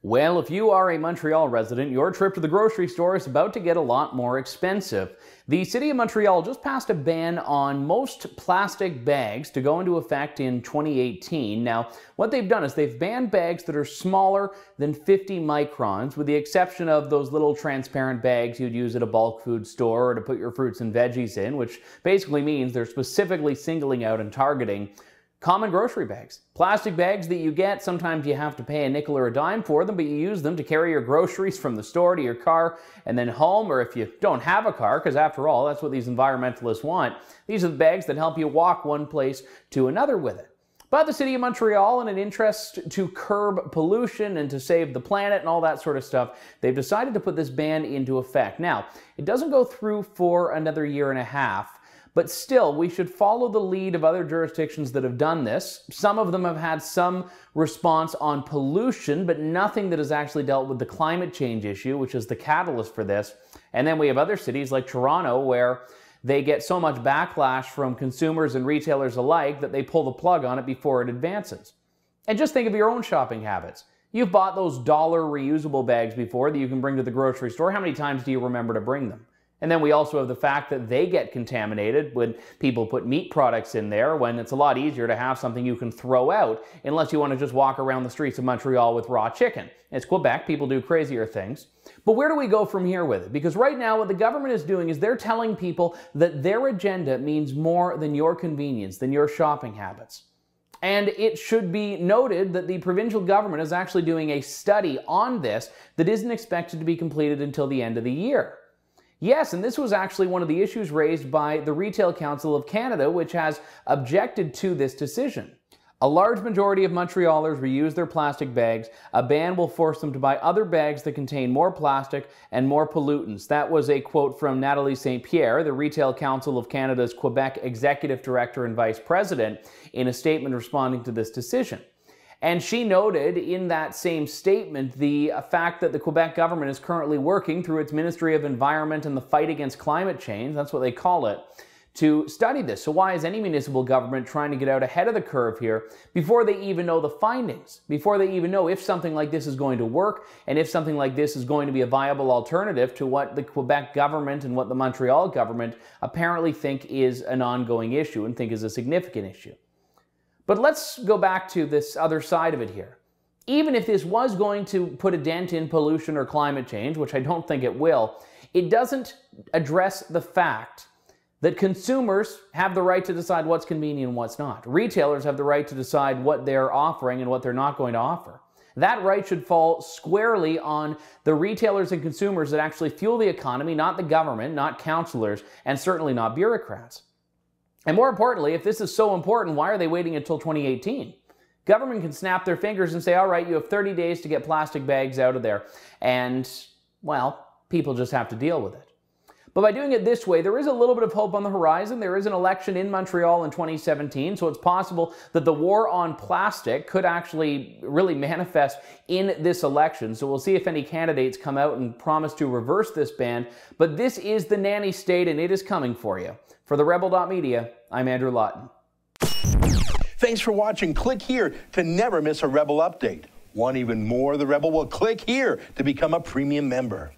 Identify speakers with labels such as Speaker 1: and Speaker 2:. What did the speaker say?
Speaker 1: Well, if you are a Montreal resident, your trip to the grocery store is about to get a lot more expensive. The City of Montreal just passed a ban on most plastic bags to go into effect in 2018. Now, what they've done is they've banned bags that are smaller than 50 microns, with the exception of those little transparent bags you'd use at a bulk food store or to put your fruits and veggies in, which basically means they're specifically singling out and targeting common grocery bags. Plastic bags that you get, sometimes you have to pay a nickel or a dime for them, but you use them to carry your groceries from the store to your car and then home, or if you don't have a car, because after all, that's what these environmentalists want. These are the bags that help you walk one place to another with it. But the City of Montreal, in an interest to curb pollution and to save the planet and all that sort of stuff, they've decided to put this ban into effect. Now, it doesn't go through for another year and a half, but still, we should follow the lead of other jurisdictions that have done this. Some of them have had some response on pollution, but nothing that has actually dealt with the climate change issue, which is the catalyst for this. And then we have other cities like Toronto where they get so much backlash from consumers and retailers alike that they pull the plug on it before it advances. And just think of your own shopping habits. You've bought those dollar reusable bags before that you can bring to the grocery store. How many times do you remember to bring them? And then we also have the fact that they get contaminated when people put meat products in there, when it's a lot easier to have something you can throw out unless you want to just walk around the streets of Montreal with raw chicken. It's Quebec, people do crazier things. But where do we go from here with it? Because right now what the government is doing is they're telling people that their agenda means more than your convenience, than your shopping habits. And it should be noted that the provincial government is actually doing a study on this that isn't expected to be completed until the end of the year. Yes, and this was actually one of the issues raised by the Retail Council of Canada, which has objected to this decision. A large majority of Montrealers reuse their plastic bags. A ban will force them to buy other bags that contain more plastic and more pollutants. That was a quote from Natalie St. Pierre, the Retail Council of Canada's Quebec Executive Director and Vice President, in a statement responding to this decision. And she noted in that same statement the fact that the Quebec government is currently working through its Ministry of Environment and the fight against climate change, that's what they call it, to study this. So why is any municipal government trying to get out ahead of the curve here before they even know the findings, before they even know if something like this is going to work and if something like this is going to be a viable alternative to what the Quebec government and what the Montreal government apparently think is an ongoing issue and think is a significant issue? But let's go back to this other side of it here. Even if this was going to put a dent in pollution or climate change, which I don't think it will, it doesn't address the fact that consumers have the right to decide what's convenient and what's not. Retailers have the right to decide what they're offering and what they're not going to offer. That right should fall squarely on the retailers and consumers that actually fuel the economy, not the government, not councillors, and certainly not bureaucrats. And more importantly, if this is so important, why are they waiting until 2018? Government can snap their fingers and say, all right, you have 30 days to get plastic bags out of there. And, well, people just have to deal with it. But by doing it this way, there is a little bit of hope on the horizon. There is an election in Montreal in 2017, so it's possible that the war on plastic could actually really manifest in this election. So we'll see if any candidates come out and promise to reverse this ban. But this is the nanny state, and it is coming for you. For the Rebel.media, I'm Andrew Lawton.
Speaker 2: Thanks for watching. Click here to never miss a Rebel update. Want even more of the Rebel? Well, click here to become a premium member.